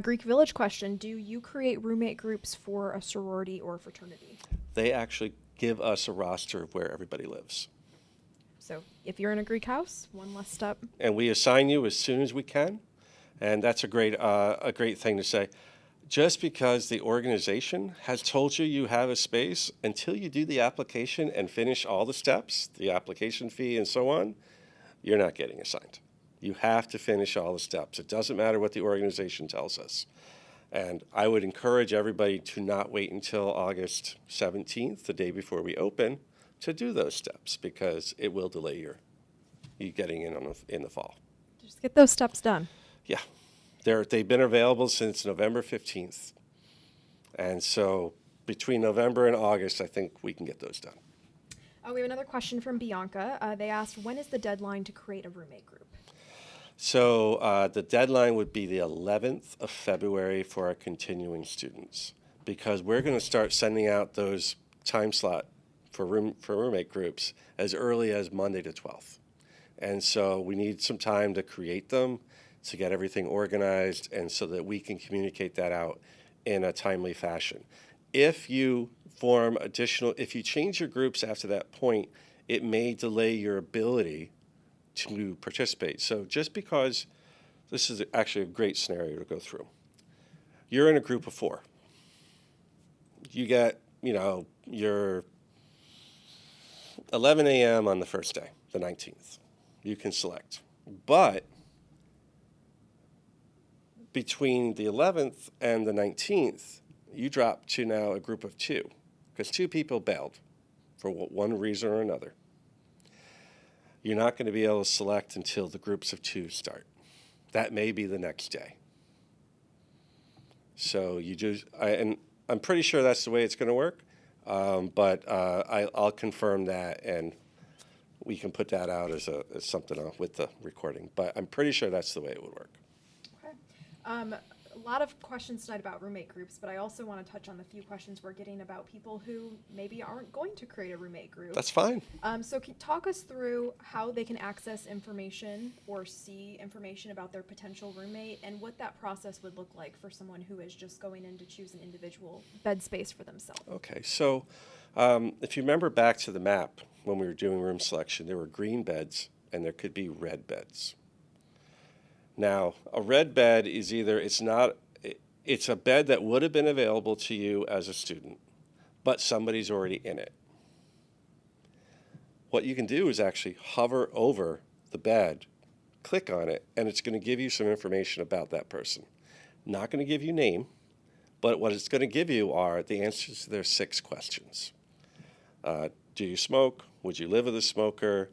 Greek Village question, do you create roommate groups for a sorority or fraternity? They actually give us a roster of where everybody lives. So if you're in a Greek house, one less step. And we assign you as soon as we can. And that's a great thing to say. Just because the organization has told you you have a space, until you do the application and finish all the steps, the application fee and so on, you're not getting assigned. You have to finish all the steps. It doesn't matter what the organization tells us. And I would encourage everybody to not wait until August 17th, the day before we open, to do those steps, because it will delay you getting in the fall. Just get those steps done. Yeah. They've been available since November 15th. And so between November and August, I think we can get those done. We have another question from Bianca. They asked, when is the deadline to create a roommate group? So the deadline would be the 11th of February for our continuing students, because we're going to start sending out those time slot for roommate groups as early as Monday the 12th. And so we need some time to create them, to get everything organized, and so that we can communicate that out in a timely fashion. If you change your groups after that point, it may delay your ability to participate. So just because, this is actually a great scenario to go through. You're in a group of 4. You get, your 11 a.m. on the first day, the 19th. You can select. But between the 11th and the 19th, you drop to now a group of 2, because 2 people bailed for one reason or another. You're not going to be able to select until the groups of 2 start. That may be the next day. So and I'm pretty sure that's the way it's going to work, but I'll confirm that, and we can put that out as something with the recording. But I'm pretty sure that's the way it would work. Okay. A lot of questions tonight about roommate groups, but I also want to touch on the few questions we're getting about people who maybe aren't going to create a roommate group. That's fine. So talk us through how they can access information or see information about their potential roommate, and what that process would look like for someone who is just going in to choose an individual bed space for themselves. Okay, so if you remember back to the map when we were doing room selection, there were green beds and there could be red beds. Now, a red bed is it's a bed that would have been available to you as a student, but somebody's already in it. What you can do is actually hover over the bed, click on it, and it's going to give you some information about that person. Not going to give you name, but what it's going to give you are the answers to their 6 questions. Do you smoke? Would you live with a smoker?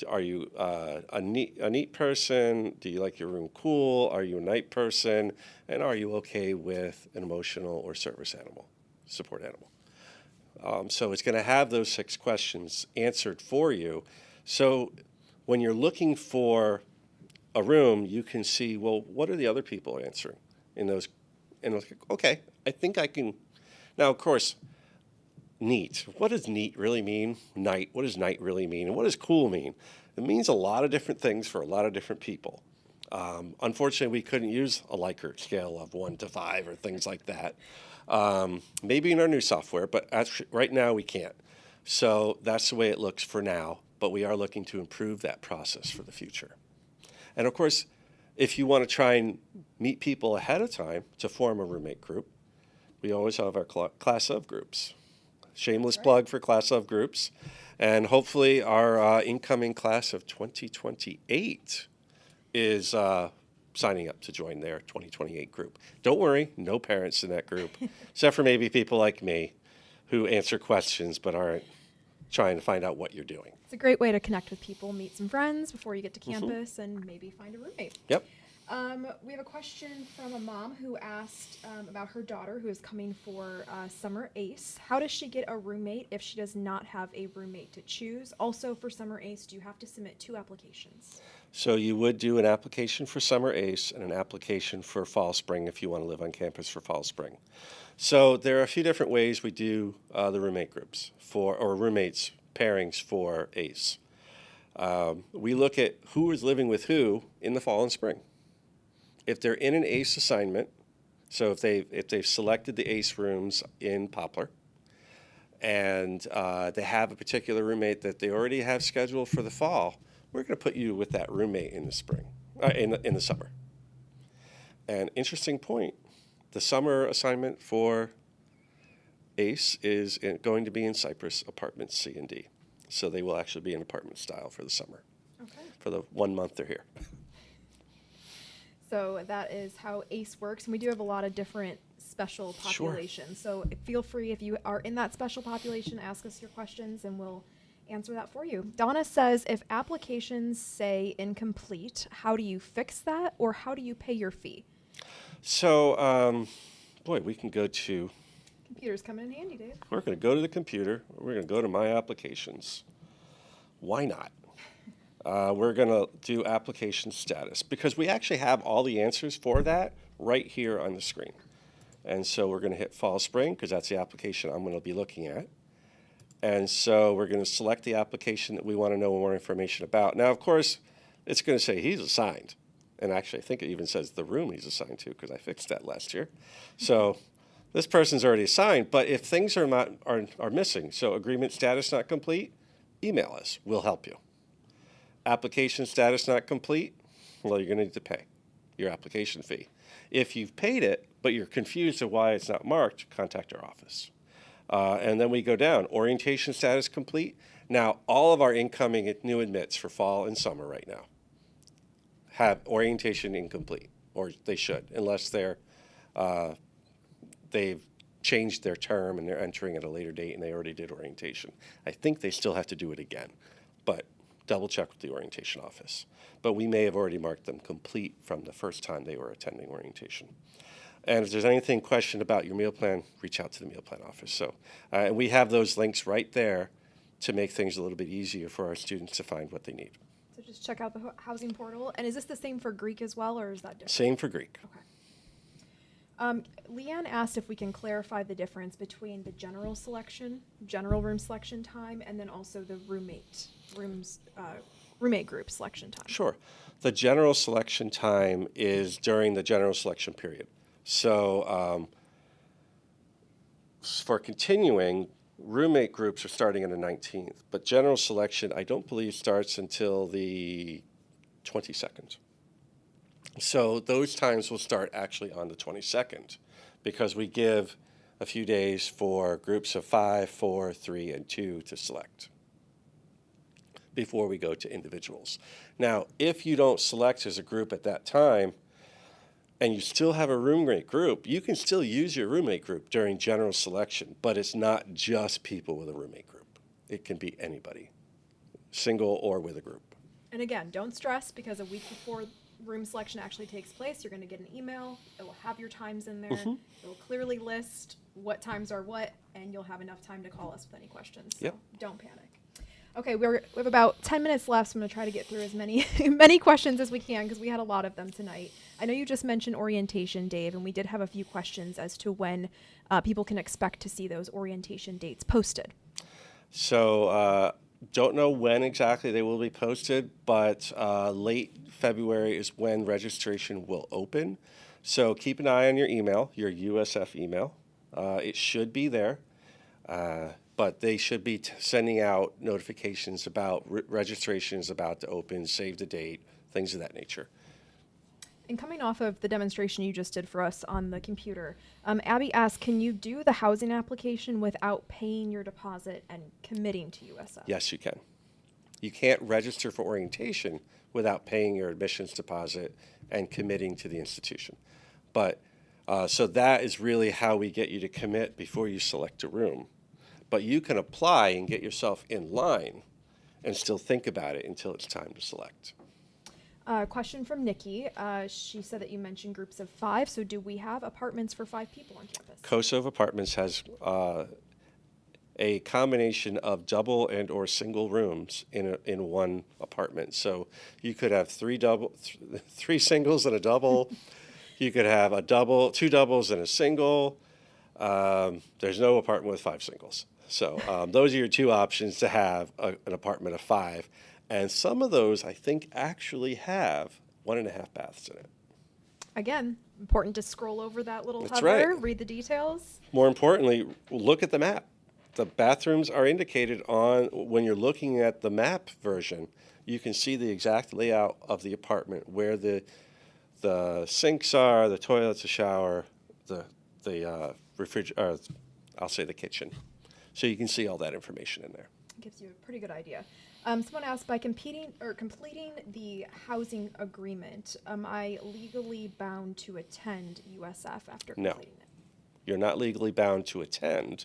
Are you a neat person? Do you like your room cool? Are you a night person? And are you okay with an emotional or support animal? So it's going to have those 6 questions answered for you. So when you're looking for a room, you can see, well, what are the other people answering in those? And it's like, okay, I think I can. Now, of course, neat. What does neat really mean? Night. What does night really mean? And what does cool mean? It means a lot of different things for a lot of different people. Unfortunately, we couldn't use a Likert scale of 1 to 5 or things like that. Maybe in our new software, but actually, right now we can't. So that's the way it looks for now, but we are looking to improve that process for the future. And of course, if you want to try and meet people ahead of time to form a roommate group, we always have our class of groups. Shameless plug for class of groups. And hopefully our incoming class of 2028 is signing up to join their 2028 group. Don't worry, no parents in that group, except for maybe people like me who answer questions but aren't trying to find out what you're doing. It's a great way to connect with people, meet some friends before you get to campus, and maybe find a roommate. Yep. We have a question from a mom who asked about her daughter who is coming for Summer ACE. How does she get a roommate if she does not have a roommate to choose? Also, for Summer ACE, do you have to submit 2 applications? So you would do an application for Summer ACE and an application for Fall Spring if you want to live on campus for Fall Spring. So there are a few different ways we do the roommate groups or roommates pairings for ACE. We look at who is living with who in the fall and spring. If they're in an ACE assignment, so if they've selected the ACE rooms in Poplar, and they have a particular roommate that they already have scheduled for the fall, we're going to put you with that roommate in the spring, in the summer. And interesting point, the summer assignment for ACE is going to be in Cypress Apartments C and D, so they will actually be in apartment style for the summer. Okay. For the 1 month they're here. So that is how ACE works, and we do have a lot of different special populations. So feel free, if you are in that special population, ask us your questions, and we'll answer that for you. Donna says, if applications say incomplete, how do you fix that, or how do you pay your fee? So, we can go to... Computer's coming in handy, Dave. We're going to go to the computer. We're going to go to My Applications. Why not? We're going to do application status because we actually have all the answers for that right here on the screen. And so we're going to hit Fall Spring because that's the application I'm going to be looking at. And so we're going to select the application that we want to know more information about. Now, of course, it's going to say he's assigned. And actually, I think it even says the room he's assigned to because I fixed that last year. So this person's already assigned. But if things are missing, so agreement status not complete, email us. We'll help you. Application status not complete, well, you're going to need to pay your application fee. If you've paid it, but you're confused of why it's not marked, contact our office. And then we go down, orientation status complete. Now, all of our incoming new admits for fall and summer right now have orientation incomplete, or they should, unless they've changed their term and they're entering at a later date and they already did orientation. I think they still have to do it again, but double check with the orientation office. But we may have already marked them complete from the first time they were attending orientation. And if there's anything questioned about your meal plan, reach out to the meal plan office. So, and we have those links right there to make things a little bit easier for our students to find what they need. So just check out the housing portal. And is this the same for Greek as well, or is that different? Same for Greek. Okay. Leanne asked if we can clarify the difference between the general room selection time, and then also the roommate group selection time. Sure. The general selection time is during the general selection period. So for continuing, roommate groups are starting on the 19th, but general selection, I don't believe, starts until the 22nd. So those times will start actually on the 22nd because we give a few days for groups of 5, 4, 3, and 2 to select before we go to individuals. Now, if you don't select as a group at that time and you still have a roommate group, you can still use your roommate group during general selection, but it's not just people with a roommate group. It can be anybody, single or with a group. And again, don't stress because a week before room selection actually takes place, you're going to get an email. It will have your times in there. It will clearly list what times are what, and you'll have enough time to call us with any questions. So don't panic. Okay, we have about 10 minutes left, so I'm going to try to get through as many many questions as we can because we had a lot of them tonight. I know you just mentioned orientation, Dave, and we did have a few questions as to when people can expect to see those orientation dates posted. So don't know when exactly they will be posted, but late February is when registration will open. So keep an eye on your email, your USF email. It should be there. But they should be sending out notifications about registration is about to open, save the date, things of that nature. And coming off of the demonstration you just did for us on the computer, Abby asked, can you do the housing application without paying your deposit and committing to USF? Yes, you can. You can't register for orientation without paying your admissions deposit and committing to the institution. But so that is really how we get you to commit before you select a room. But you can apply and get yourself in line and still think about it until it's time to select. Question from Nikki. She said that you mentioned groups of 5. So do we have apartments for 5 people on campus? COSOV Apartments has a combination of double and or single rooms in one apartment. So you could have 3 singles and a double. You could have a double, 2 doubles and a single. There's no apartment with 5 singles. So those are your 2 options to have an apartment of 5. And some of those, I think, actually have 1.5 baths in it. Again, important to scroll over that little That's hover, right. read the details. More importantly, look at the map. The bathrooms are indicated on, when you're looking at the map version, you can see the exact layout of the apartment, where the sinks are, the toilets, the shower, the refrigerator, I'll say the kitchen. So you can see all that information in there. It gives you a pretty good idea. Someone asked, by completing the housing agreement, am I legally bound to attend USF after completing it? You're not legally bound to attend.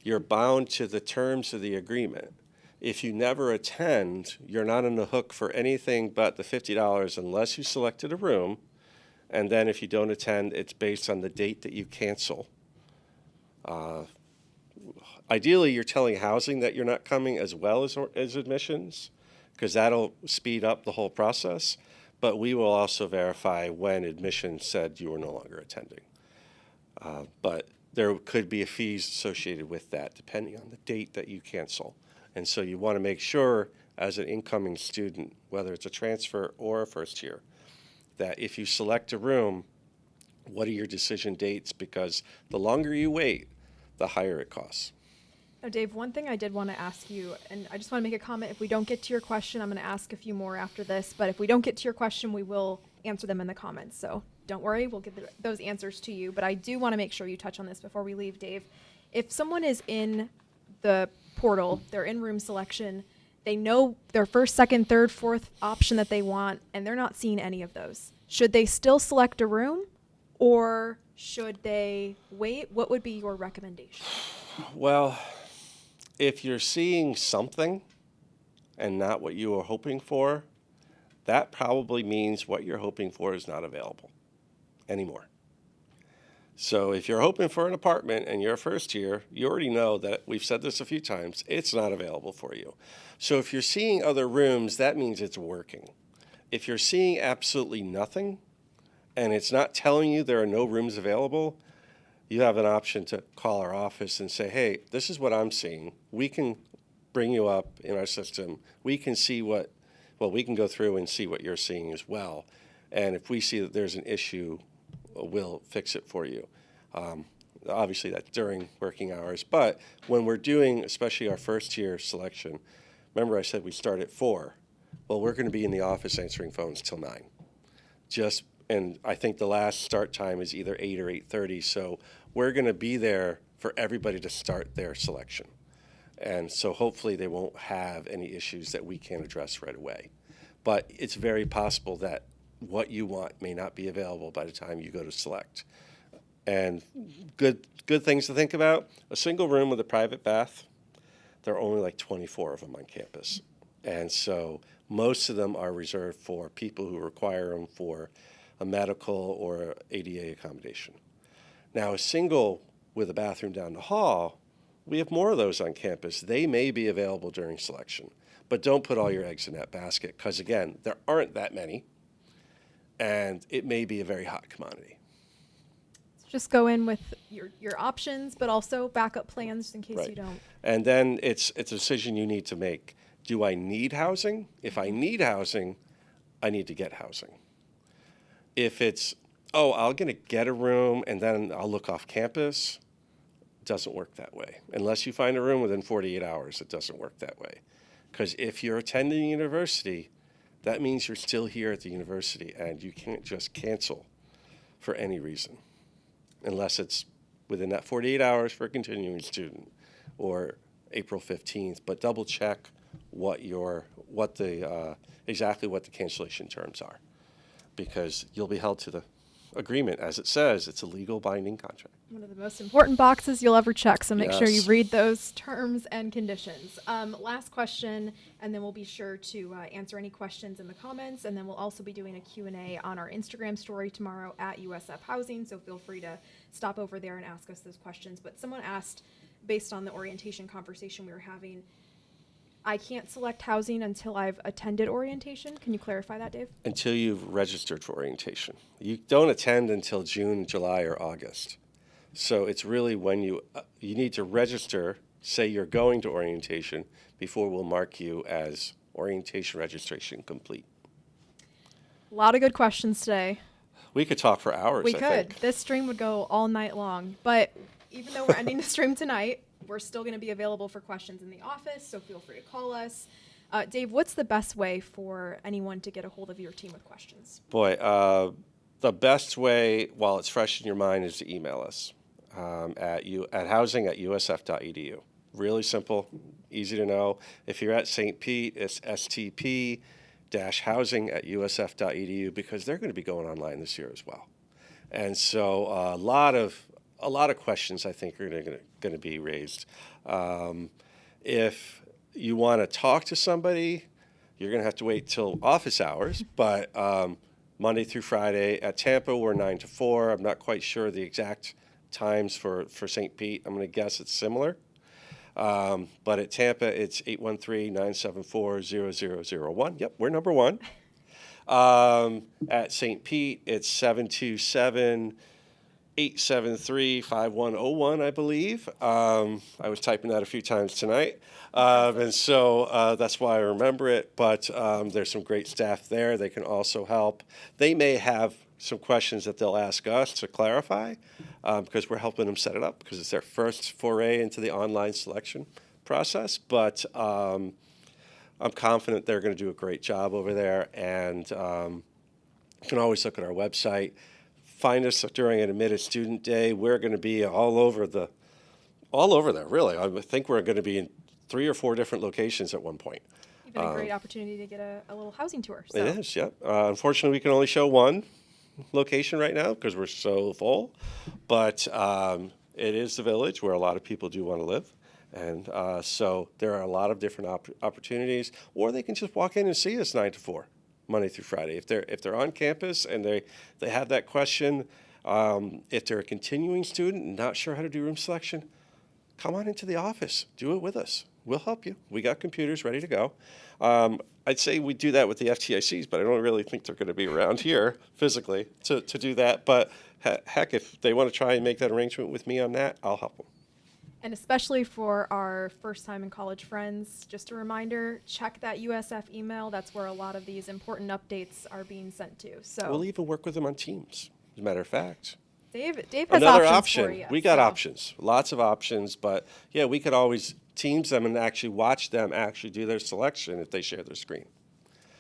You're bound to the terms of the agreement. If you never attend, you're not on the hook for anything but the $50 unless you selected a room. And then if you don't attend, it's based on the date that you cancel. Ideally, you're telling housing that you're not coming as well as admissions, because that'll speed up the whole process. But we will also verify when admissions said you were no longer attending. But there could be fees associated with that, depending on the date that you cancel. And so you want to make sure, as an incoming student, whether it's a transfer or a first year, that if you select a room, what are your decision dates? Because the longer you wait, the higher it costs. Now, Dave, one thing I did want to ask you, and I just want to make a comment. If we don't get to your question, I'm going to ask a few more after this. But if we don't get to your question, we will answer them in the comments. So don't worry, we'll get those answers to you. But I do want to make sure you touch on this before we leave, Dave. If someone is in the portal, they're in room selection, they know their first, second, third, fourth option that they want, and they're not seeing any of those, should they still select a room, or should they wait? What would be your recommendation? Well, if you're seeing something and not what you were hoping for, that probably means what you're hoping for is not available anymore. So if you're hoping for an apartment and you're first year, you already know that, we've said this a few times, it's not available for you. So if you're seeing other rooms, that means it's working. If you're seeing absolutely nothing and it's not telling you there are no rooms available, you have an option to call our office and say, hey, this is what I'm seeing. We can bring you up in our system. We can see we can go through and see what you're seeing as well. And if we see that there's an issue, we'll fix it for you. Obviously, that's during working hours. But when we're doing, especially our first year selection, remember I said we start at 4. Well, we're going to be in the office answering phones till 9. And I think the last start time is either 8 or 8:30. So we're going to be there for everybody to start their selection. And so hopefully they won't have any issues that we can't address right away. But it's very possible that what you want may not be available by the time you go to select. And good things to think about: a single room with a private bath, there are only like 24 of them on campus. And so Most of them are reserved for people who require them for a medical or ADA accommodation. Now, a single with a bathroom down the hall, we have more of those on campus. They may be available during selection, but don't put all your eggs in that basket because, again, there aren't that many, and it may be a very hot commodity. Just go in with your options, but also backup plans in case Right. you don't. And then it's a decision you need to make. Do I need housing? If I need housing, I need to get housing. If it's, oh, I'm going to get a room and then I'll look off campus, it doesn't work that way. Unless you find a room within 48 hours, it doesn't work that way. Because if you're attending university, that means you're still here at the university and you can't just cancel for any reason. Unless it's within that 48 hours for a continuing student or April 15th, but double check exactly what the cancellation terms are, because you'll be held to the agreement. As it says, it's a legal binding contract. One of the most important boxes you'll ever check, so make sure you Yes. read those terms and conditions. Last question, and then we'll be sure to answer any questions in the comments, and then we'll also be doing a Q&A on our Instagram story tomorrow at USF Housing, so feel free to stop over there and ask us those questions. But someone asked, based on the orientation conversation we were having, I can't select housing until I've attended orientation. Can you clarify that, Dave? Until you've registered for orientation. You don't attend until June, July, or August. So it's really when you need to register, say you're going to orientation, before we'll mark you as orientation registration complete. A lot of good questions today. We could talk for hours, We I could. think. This stream would go all night long. But even though we're ending the stream tonight, we're still going to be available for questions in the office, so feel free to call us. Dave, what's the best way for anyone to get a hold of your team with questions? Boy, the best way, while it's fresh in your mind, is to email us at housing@usf.edu. Really simple, easy to know. If you're at St. Pete, it's stp-housing@usf.edu, because they're going to be going online this year as well. And so a lot of questions, I think, are going to be raised. If you want to talk to somebody, you're going to have to wait till office hours. But Monday through Friday at Tampa, we're 9 to 4. I'm not quite sure the exact times for St. Pete. I'm going to guess it's similar. But at Tampa, it's 813-974-0001. Yep, we're number one. At St. Pete, it's 727-873-5101, I believe. I was typing that a few times tonight. And so that's why I remember it. But there's some great staff there. They can also help. They may have some questions that they'll ask us to clarify, because we're helping them set it up, because it's their first foray into the online selection process. But I'm confident they're going to do a great job over there. And you can always look at our website. Find us during an admitted student day. We're going to be all over there, really. I think we're going to be in 3 or 4 different locations at one point. Even a great opportunity to get a little housing tour. So. It is, yep. Unfortunately, we can only show one location right now because we're so full. But it is the village where a lot of people do want to live. And so there are a lot of different opportunities. Or they can just walk in and see us 9 to 4. Monday through Friday. If they're on campus and they have that question, if they're a continuing student and not sure how to do room selection, come on into the office. Do it with us. We'll help you. We got computers ready to go. I'd say we do that with the FTICs, but I don't really think they're going to be around here physically to do that. But heck, if they want to try and make that arrangement with me on that, I'll help them. And especially for our first time in college friends, just a reminder, check that USF email. That's where a lot of these important updates are being sent to. So We'll even work with them on Teams, as a matter of fact. Dave has Another options option. for you. We got so. options, lots of options, but yeah, we could always Teams them and actually watch them actually do their selection if they share their screen.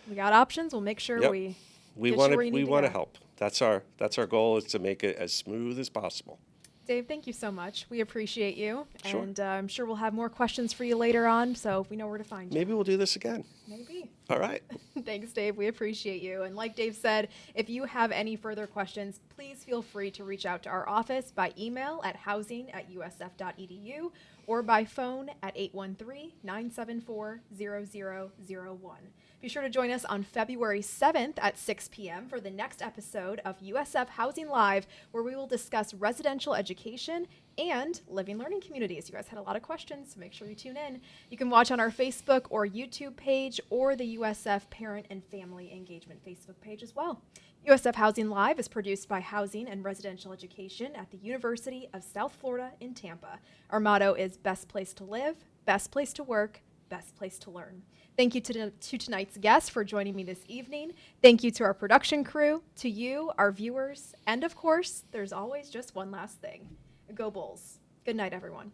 We got options. We'll make sure Yep. we We get want you where you to need we to want to go. help. That's our goal, is to make it as smooth as possible. Dave, thank you so much. We appreciate you. Sure. And I'm sure we'll have more questions for you later on, so we know where to find you. Maybe we'll do this again. Maybe. All right. Thanks, Dave. We appreciate you. And like Dave said, if you have any further questions, please feel free to reach out to our office by email at housing@usf.edu or by phone at 813-974-0001. Be sure to join us on February 7th at 6 p.m. for the next episode of USF Housing Live, where we will discuss residential education and living learning communities. You guys had a lot of questions, so make sure you tune in. You can watch on our Facebook or YouTube page or the USF Parent and Family Engagement Facebook page as well. USF Housing Live is produced by Housing and Residential Education at the University of South Florida in Tampa. Our motto is best place to live, best place to work, best place to learn. Thank you to tonight's guests for joining me this evening. Thank you to our production crew, to you, our viewers, and of course, there's always just one last thing. Go Bulls. Good night, everyone.